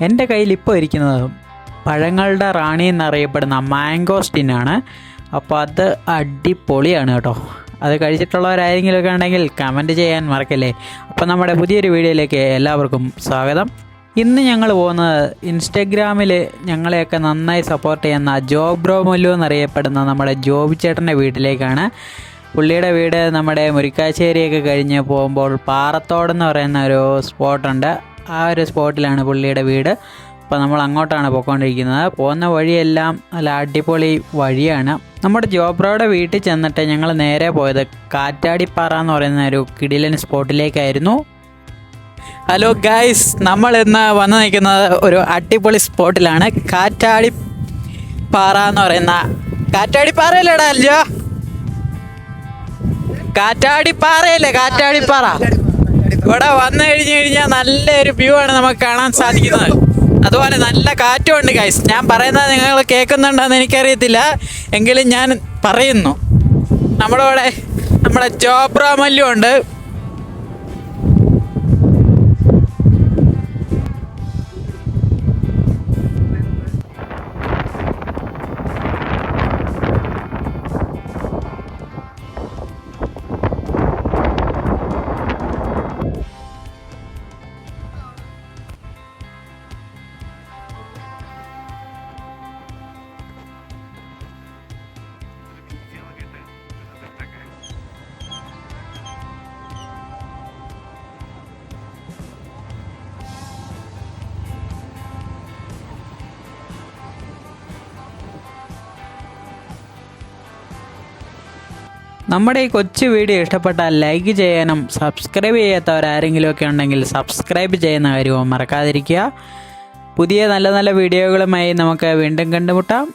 എൻ്റെ കയ്യിൽ ഇപ്പോൾ ഇരിക്കുന്നത് പഴങ്ങളുടെ റാണി എന്നറിയപ്പെടുന്ന മാംഗോസ്റ്റിനാണ്. അപ്പോൾ അത് അടിപൊളിയാണ് കേട്ടോ. അത് കഴിച്ചിട്ടുള്ളവരാരെങ്കിലുമൊക്കെ ഉണ്ടെങ്കിൽ കമൻറ്റ് ചെയ്യാൻ മറക്കല്ലേ. അപ്പോൾ നമ്മുടെ പുതിയൊരു വീഡിയോയിലേക്ക് എല്ലാവർക്കും സ്വാഗതം. ഇന്ന് ഞങ്ങൾ പോകുന്നത് ഇൻസ്റ്റഗ്രാമിൽ ഞങ്ങളെയൊക്കെ നന്നായി സപ്പോർട്ട് ചെയ്യുന്ന ജോബ് ബ്രോ മല്ലു എന്നറിയപ്പെടുന്ന നമ്മുടെ ജോബി ചേട്ടൻ്റെ വീട്ടിലേക്കാണ്. പുള്ളിയുടെ വീട് നമ്മുടെ മുരിക്കാശ്ശേരിയൊക്കെ കഴിഞ്ഞ് പോകുമ്പോൾ പാറത്തോടെന്ന് പറയുന്ന ഒരു സ്പോട്ടുണ്ട്. ആ ഒരു സ്പോട്ടിലാണ് പുള്ളിയുടെ വീട്. അപ്പോൾ നമ്മൾ അങ്ങോട്ടാണ് പോയിക്കൊണ്ടിരിക്കുന്നത്. പോകുന്ന വഴിയെല്ലാം നല്ല അടിപൊളി വഴിയാണ്. നമ്മുടെ ജോബ് ബ്രോയുടെ വീട്ടിൽ ചെന്നിട്ട് ഞങ്ങൾ നേരെ പോയത് കാറ്റാടിപ്പാറ എന്ന് പറയുന്ന ഒരു കിടിലൻ സ്പോട്ടിലേക്കായിരുന്നു. ഹലോ ഗൈസ്, നമ്മൾ ഇന്ന് വന്ന് നിൽക്കുന്നത് ഒരു അടിപൊളി സ്പോട്ടിലാണ്. കാറ്റാടിപ്പാറ എന്ന് പറയുന്ന കാറ്റാടിപ്പാറയല്ലേടാ അല്ലോ, കാറ്റാടിപ്പാറയല്ലേ, കാറ്റാടിപ്പാറ. ഇവിടെ വന്നു കഴിഞ്ഞാൽ നല്ലൊരു വ്യൂ ആണ് നമുക്ക് കാണാൻ സാധിക്കുന്നത്. അതുപോലെ നല്ല കാറ്റുമുണ്ട് ഗൈസ്. ഞാൻ പറയുന്നത് നിങ്ങൾ കേൾക്കുന്നുണ്ടോയെന്ന് എനിക്കറിയത്തില്ല, എങ്കിലും ഞാൻ പറയുന്നു. നമ്മുടെ ജോബ് ബ്രോ മല്ലു ഉണ്ട്. നമ്മുടെ ഈ കൊച്ചു വീഡിയോ ഇഷ്ടപ്പെട്ടാൽ ലൈക്ക് ചെയ്യാനും സബ്സ്ക്രൈബ് ചെയ്യാത്തവരാരെങ്കിലുമൊക്കെ ഉണ്ടെങ്കിൽ സബ്സ്ക്രൈബ് ചെയ്യുന്ന കാര്യവും മറക്കാതിരിക്കുക. പുതിയ നല്ല നല്ല വീഡിയോകളുമായി നമുക്ക് വീണ്ടും കണ്ടുമുട്ടാം.